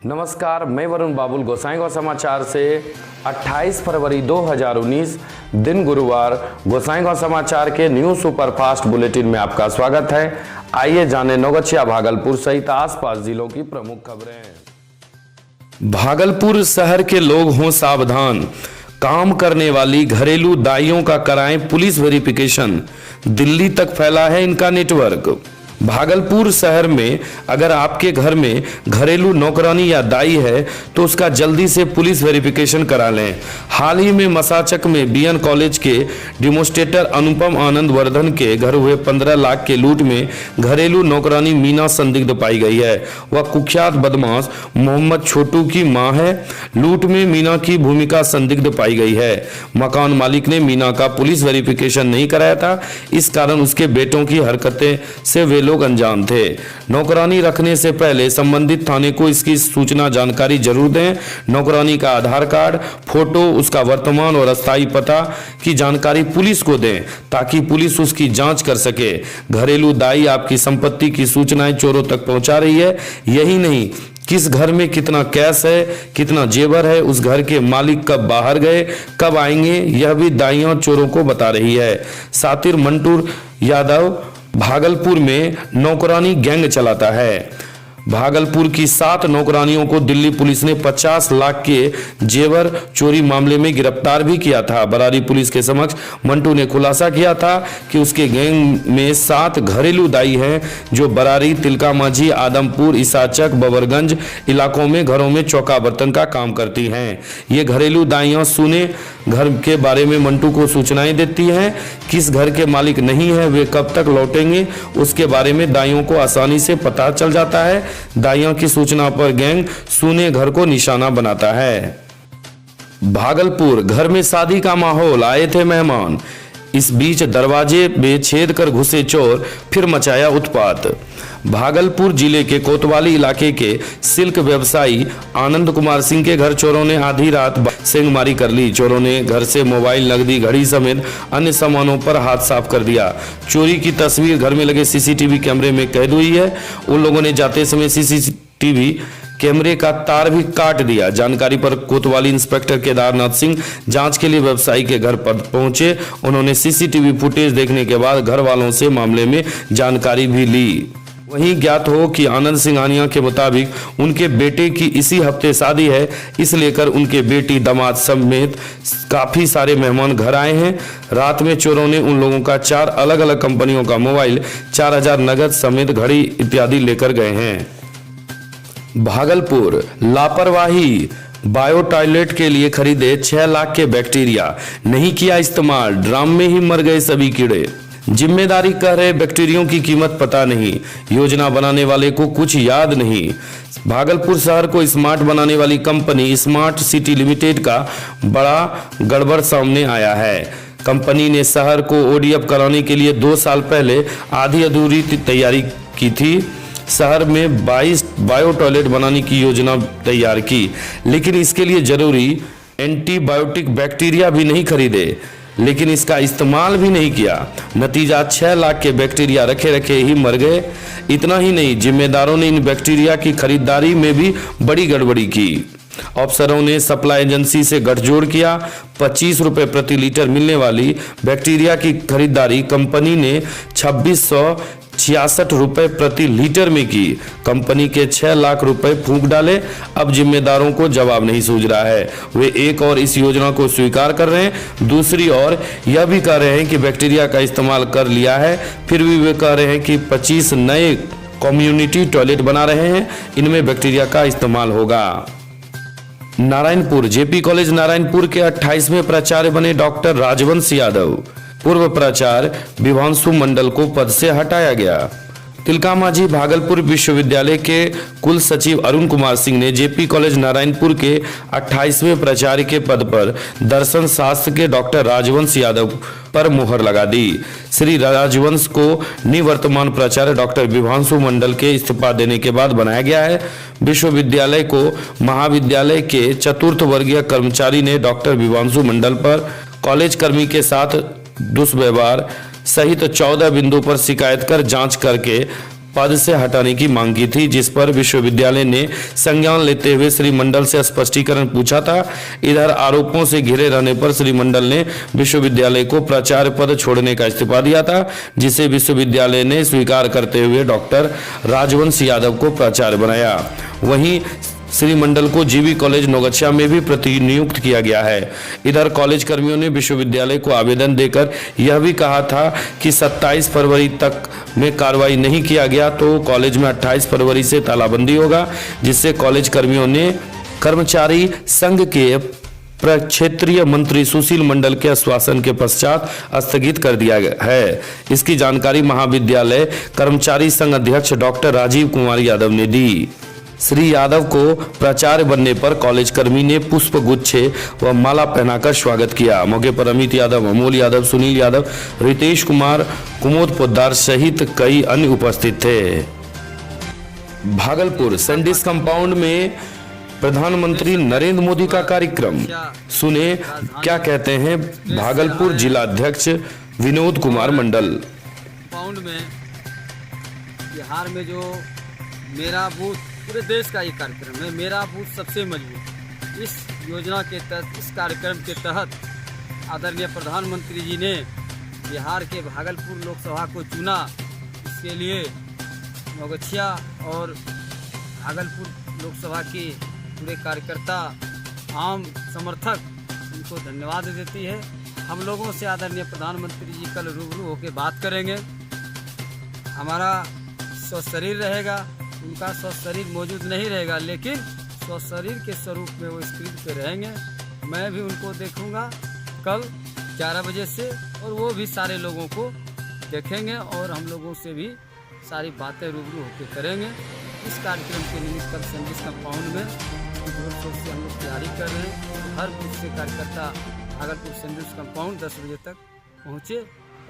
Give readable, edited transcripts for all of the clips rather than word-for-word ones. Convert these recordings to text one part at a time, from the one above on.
नमस्कार, मैं वरुण बाबुल गोसाईगांव समाचार से 28 फरवरी 2019 दिन गुरुवार गोसाईगांव समाचार के न्यू सुपरफास्ट बुलेटिन में आपका स्वागत है। आइए जानें नौगछिया, भागलपुर सहित आसपास जिलों की प्रमुख खबरें। भागलपुर शहर के लोग हों सावधान, काम करने वाली घरेलू दाइयों का कराएं पुलिस वेरिफिकेशन, दिल्ली तक फैला है इनका नेटवर्क। भागलपुर शहर में अगर आपके घर में घरेलू नौकरानी या दाई है तो उसका जल्दी से पुलिस वेरिफिकेशन करा लें। हाल ही में मसाचक में बीएन कॉलेज के डेमोस्ट्रेटर अनुपम आनंद वर्धन के घर हुए 15 लाख के लूट में घरेलू नौकरानी मीना संदिग्ध पाई गई है। वह कुख्यात बदमाश मोहम्मद छोटू की मां है। लूट में मीना की भूमिका संदिग्ध पाई गई है। मकान मालिक ने मीना का पुलिस वेरिफिकेशन नहीं कराया था, इस कारण उसके बेटों की हरकतें से वे लोग अनजान थे। नौकरानी रखने से पहले संबंधित थाने को इसकी सूचना जानकारी जरूर दें। नौकरानी का आधार कार्ड, फोटो, उसका वर्तमान और अस्थायी पता की जानकारी पुलिस को दें ताकि पुलिस उसकी जांच कर सके। घरेलू दाई आपकी संपत्ति की सूचनाएं चोरों तक पहुंचा रही है। यही नहीं, किस घर में कितना कैश है, कितना जेवर है, उस घर के मालिक कब बाहर गए, कब आएंगे, यह भी दाइयां चोरों को बता रही है। सातिर मंटूर यादव भागलपुर में नौकरानी गैंग चलाता है। भागलपुर की 7 नौकरानियों को दिल्ली पुलिस ने 50 लाख के जेवर चोरी मामले में गिरफ्तार भी किया था। बरारी पुलिस के समक्ष मंटू ने खुलासा किया था कि उसके गैंग में 7 घरेलू दाई हैं जो बरारी, तिलका माझी, आदमपुर, इसाचक, बबरगंज इलाकों में घरों में चौका बर्तन का काम करती हैं। ये घरेलू दाइयां सूने घर के बारे में मंटू को सूचनाएं देती हैं। किस घर के मालिक नहीं है, वे कब तक लौटेंगे, उसके बारे में दाइयों को आसानी से पता चल जाता है। दाइयों की सूचना पर गैंग सूने घर को निशाना बनाता है। भागलपुर, घर में शादी का माहौल, आए थे मेहमान, इस बीच दरवाजे में छेद कर घुसे चोर, फिर मचाया उत्पात। भागलपुर जिले के कोतवाली इलाके के सिल्क व्यवसायी आनंद कुमार सिंह के घर चोरों ने आधी रात सेंधमारी कर ली। चोरों ने घर से मोबाइल, नकदी, घड़ी समेत अन्य सामानों पर हाथ साफ कर दिया। चोरी की तस्वीर घर में लगे सीसीटीवी कैमरे में कैद हुई है। उन लोगों ने जाते समय सीसीटीवी कैमरे का तार भी काट दिया। जानकारी पर कोतवाली इंस्पेक्टर केदारनाथ सिंह जांच के लिए व्यवसायी के घर पर पहुंचे। उन्होंने सीसीटीवी फुटेज देखने के बाद घर वालों से मामले में जानकारी भी ली। वहीं ज्ञात हो कि आनंद सिंघानिया के मुताबिक उनके बेटे की इसी हफ्ते शादी है, इस लेकर उनके बेटी, दामाद समेत काफी सारे मेहमान घर आए हैं। रात में चोरों ने उन लोगों का 4 अलग अलग कंपनियों का मोबाइल, 4000 नगद समेत घड़ी इत्यादि लेकर गए हैं। भागलपुर, लापरवाही, बायो टॉयलेट के लिए खरीदे 6 लाख के बैक्टीरिया, नहीं किया इस्तेमाल, ड्राम में ही मर गए सभी कीड़े। जिम्मेदारी कह रहे बैक्टीरियों की कीमत पता नहीं, योजना बनाने वाले को कुछ याद नहीं। भागलपुर शहर को स्मार्ट बनाने वाली कंपनी स्मार्ट सिटी लिमिटेड का बड़ा गड़बड़ सामने आया है। कंपनी ने शहर को ओडीएफ कराने के लिए 2 साल पहले आधी अधूरी तैयारी की थी। शहर में 22 बायो टॉयलेट बनाने की योजना तैयार की, लेकिन इसके लिए जरूरी एंटीबायोटिक बैक्टीरिया भी नहीं खरीदे, लेकिन इसका इस्तेमाल भी नहीं किया। नतीजा 6 लाख के बैक्टीरिया रखे रखे ही मर गए। इतना ही नहीं, जिम्मेदारों ने इन बैक्टीरिया की खरीदारी में भी बड़ी गड़बड़ी की। अफसरों ने सप्लाई एजेंसी से गठजोड़ किया। 25 रुपए प्रति लीटर मिलने वाली बैक्टीरिया की खरीदारी कंपनी ने 2666 रुपए प्रति लीटर में की। कंपनी के 6 लाख रुपए फूंक डाले। अब जिम्मेदारों को जवाब नहीं सूझ रहा है। वे एक और इस योजना को स्वीकार कर रहे हैं, दूसरी ओर यह भी कह रहे हैं कि बैक्टीरिया का इस्तेमाल कर लिया है। फिर भी वे कह रहे हैं कि 25 नए कम्युनिटी टॉयलेट बना रहे हैं, इनमें बैक्टीरिया का इस्तेमाल होगा। नारायणपुर, जेपी कॉलेज नारायणपुर के 28वें प्राचार्य बने डॉक्टर राजवंश यादव। पूर्व प्राचार्य विभांशु मंडल को पद से हटाया गया। तिलका माझी भागलपुर विश्वविद्यालय के कुल सचिव अरुण कुमार सिंह ने जेपी कॉलेज नारायणपुर के 28वें प्राचार्य के पद पर दर्शन शास्त्र के डॉक्टर राजवंश यादव पर मुहर लगा दी। श्री राजवंश को निवर्तमान प्राचार्य डॉक्टर विभांशु मंडल के इस्तीफा देने के बाद बनाया गया है। विश्वविद्यालय को महाविद्यालय के चतुर्थ वर्गीय कर्मचारी ने डॉक्टर विभांशु मंडल पर कॉलेज कर्मी के साथ दुष्व्यवहार सहित 14 बिंदु पर शिकायत कर जांच करके पद से हटाने की मांग की थी, जिस पर विश्वविद्यालय ने संज्ञान लेते हुए श्री मंडल से स्पष्टीकरण पूछा था। इधर आरोपों से घिरे रहने पर श्री मंडल ने विश्वविद्यालय को प्राचार्य पद छोड़ने का इस्तीफा दिया था, जिसे विश्वविद्यालय ने स्वीकार करते हुए डॉक्टर राजवंश यादव को प्राचार्य बनाया। वहीं श्री मंडल को जीवी कॉलेज नौगछिया में भी प्रतिनियुक्त किया गया है। इधर कॉलेज कर्मियों ने विश्वविद्यालय को आवेदन देकर यह भी कहा था कि 27 फरवरी तक में कार्रवाई नहीं किया गया तो कॉलेज में 28 फरवरी से तालाबंदी होगा, जिससे कॉलेज कर्मियों ने कर्मचारी संघ के क्षेत्रीय मंत्री सुशील मंडल के आश्वासन के पश्चात स्थगित कर दिया है। इसकी जानकारी महाविद्यालय कर्मचारी संघ अध्यक्ष डॉक्टर राजीव कुमार यादव ने दी। श्री यादव को प्राचार्य बनने पर कॉलेज कर्मी ने पुष्प गुच्छे व माला पहनाकर स्वागत किया। मौके पर अमित यादव, अमोल यादव, सुनील यादव, रितेश कुमार, कुमोद पोद्दार सहित कई अन्य उपस्थित थे। भागलपुर सैंडिस कंपाउंड में प्रधानमंत्री नरेंद्र मोदी का कार्यक्रम, सुने क्या कहते हैं भागलपुर जिला अध्यक्ष विनोद कुमार मंडल। कंपाउंड में बिहार में जो मेरा बूथ, पूरे देश का ये कार्यक्रम है, मेरा बूथ सबसे मजबूत। इस योजना के तहत, इस कार्यक्रम के तहत आदरणीय प्रधानमंत्री जी ने बिहार के भागलपुर लोकसभा को चुना। इसके लिए नौगछिया और भागलपुर लोकसभा के पूरे कार्यकर्ता, आम समर्थक उनको धन्यवाद देती है। हम लोगों से आदरणीय प्रधानमंत्री जी कल रूबरू होकर बात करेंगे। हमारा स्वस्थ शरीर रहेगा, उनका स्वस्थ शरीर मौजूद नहीं रहेगा, लेकिन स्वस्थ शरीर के स्वरूप में वो स्क्रीन पे रहेंगे। मैं भी उनको देखूंगा कल 11 बजे से, और वो भी सारे लोगों को देखेंगे और हम लोगों से भी सारी बातें रूबरू होकर करेंगे। इस कार्यक्रम के निमित्त कल सैंडिस कंपाउंड में जोर शोर से हम लोग तैयारी कर रहे हैं। हर बूथ से कार्यकर्ता भागलपुर सैंडिस कंपाउंड 10 बजे तक पहुँचे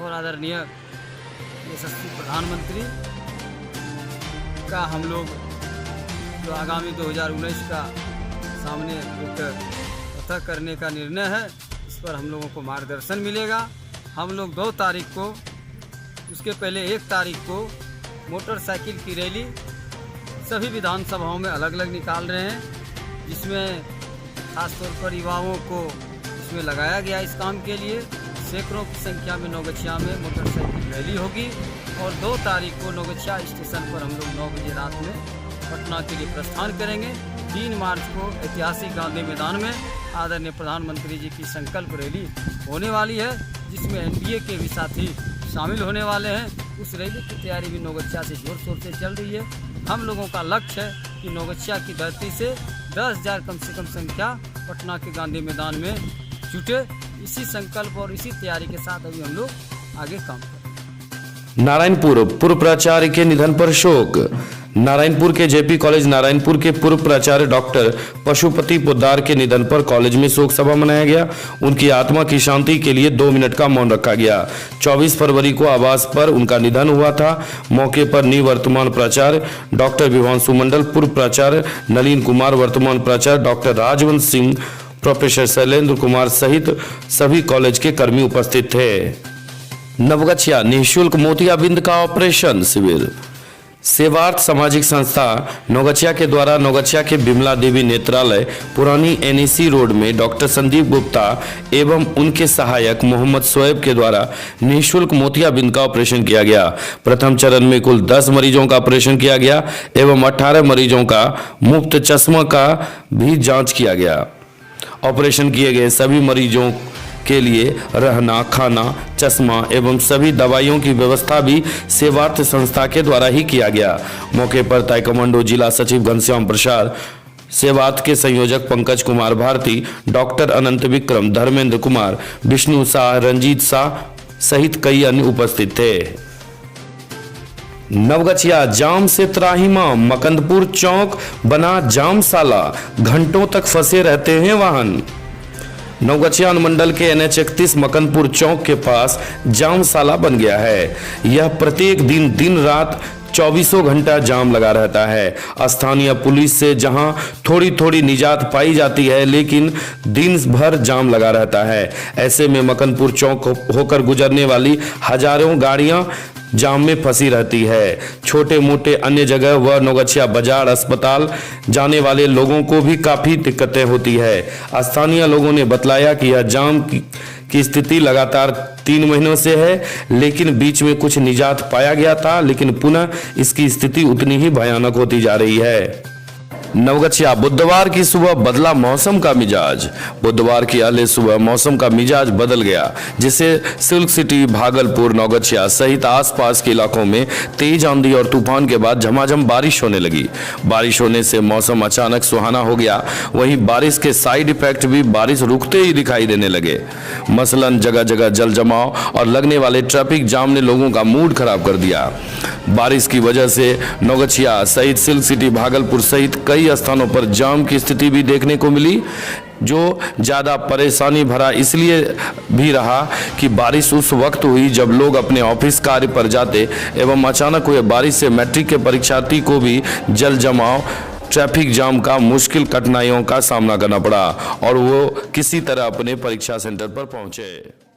और आदरणीय यशस्वी प्रधानमंत्री का हम लोग जो आगामी 2019 का सामने एक पता करने का निर्णय है, इस पर हम लोगों को मार्गदर्शन मिलेगा। हम लोग 2 तारीख को, उसके पहले 1 तारीख को मोटरसाइकिल की रैली सभी विधानसभाओं में अलग अलग निकाल रहे हैं, जिसमें खासतौर पर युवाओं को इसमें लगाया गया इस काम के लिए। सैकड़ों की संख्या में नौगछिया में मोटरसाइकिल रैली होगी और 2 तारीख को नौगछिया स्टेशन पर हम लोग 9 बजे रात में पटना के लिए प्रस्थान करेंगे। 3 मार्च को ऐतिहासिक गांधी मैदान में आदरणीय प्रधानमंत्री जी की संकल्प रैली होने वाली है, जिसमें एनडीए के भी साथी शामिल होने वाले हैं। उस रैली की तैयारी भी नौगछिया से जोर शोर से चल रही है। हम लोगों का लक्ष्य है कि नौगछिया की धरती से 10,000 कम से कम संख्या पटना के गांधी मैदान में जुटे। इसी संकल्प और इसी तैयारी के साथ अभी हम लोग आगे काम करें। नारायणपुर पूर्व प्राचार्य के निधन पर शोक। नारायणपुर के जेपी कॉलेज नारायणपुर के पूर्व प्राचार्य डॉक्टर पशुपति पोद्दार के निधन पर कॉलेज में शोक सभा मनाया गया। उनकी आत्मा की शांति के लिए 2 मिनट का मौन रखा गया। 24 फरवरी को आवास पर उनका निधन हुआ था। मौके पर निवर्तमान प्राचार्य डॉक्टर विभांशु मंडल, पूर्व प्राचार्य नलिन कुमार, वर्तमान प्राचार्य डॉक्टर राजवंश सिंह, प्रोफेसर शैलेंद्र कुमार सहित सभी कॉलेज के कर्मी उपस्थित थे। नवगछिया निःशुल्क मोतियाबिंद का ऑपरेशन शिविर। सेवार्थ सामाजिक संस्था नौगछिया के द्वारा नौगछिया के बिमला देवी नेत्रालय पुरानी एनएसी रोड में डॉक्टर संदीप गुप्ता एवं उनके सहायक मोहम्मद शोएब के द्वारा निःशुल्क मोतियाबिंद का ऑपरेशन किया गया। प्रथम चरण में कुल 10 मरीजों का ऑपरेशन किया गया एवं 18 मरीजों का मुफ्त चश्मा का भी जांच किया गया। ऑपरेशन किए गए सभी मरीजों के लिए रहना, खाना, चश्मा एवं सभी दवाइयों की व्यवस्था भी सेवार्थ संस्था के द्वारा ही किया गया। मौके पर ताइक्वांडो जिला सचिव घनश्याम प्रसाद, सेवार्थ के संयोजक पंकज कुमार भारती, डॉक्टर अनंत विक्रम, धर्मेंद्र कुमार, विष्णु शाह, रंजीत शाह सहित कई अन्य उपस्थित थे। नवगछिया जाम से त्राहिमाम, मकंदपुर चौक बना जामशाला, घंटों तक फंसे रहते हैं वाहन। नवगछिया अनुमंडल के NH 31 मकंदपुर चौक के पास जामशाला बन गया है। यह प्रत्येक दिन रात 24 घंटा जाम लगा रहता है। स्थानीय पुलिस से जहां थोड़ी थोड़ी निजात पाई जाती है, लेकिन दिन भर जाम लगा रहता है। ऐसे में मकंदपुर चौक होकर गुजरने वाली हजारों गाड़ियां जाम में फंसी रहती है। छोटे मोटे अन्य जगह व नौगछिया बाजार अस्पताल जाने वाले लोगों को भी काफी दिक्कतें होती है। स्थानीय लोगों ने बतलाया कि यह जाम की स्थिति लगातार 3 महीनों से है, लेकिन बीच में कुछ निजात पाया गया था, लेकिन पुनः इसकी स्थिति उतनी ही भयानक होती जा रही है। नवगछिया बुधवार की सुबह बदला मौसम का मिजाज। बुधवार की अहले सुबह मौसम का मिजाज बदल गया, जिससे सिल्क सिटी, भागलपुर, नवगछिया सहित आसपास के इलाकों में तेज आंधी और तूफान के बाद झमाझम बारिश होने लगी। बारिश होने से मौसम अचानक सुहाना हो गया। वहीं बारिश के साइड इफेक्ट भी बारिश रुकते ही दिखाई देने लगे। मसलन जगह जगह जल जमाव और लगने वाले ट्रैफिक जाम ने लोगों का मूड खराब कर दिया। बारिश की वजह से नवगछिया सहित सिल्क सिटी, भागलपुर सहित कई स्थानों पर जाम की स्थिति भी देखने को मिली, जो ज्यादा परेशानी भरा इसलिए भी रहा कि बारिश उस वक्त हुई जब लोग अपने ऑफिस कार्य पर जाते एवं अचानक हुए बारिश से मैट्रिक के परीक्षार्थी को भी जल जमाव, ट्रैफिक जाम का मुश्किल कठिनाइयों का सामना करना पड़ा और वो किसी तरह अपने परीक्षा सेंटर पर पहुंचे।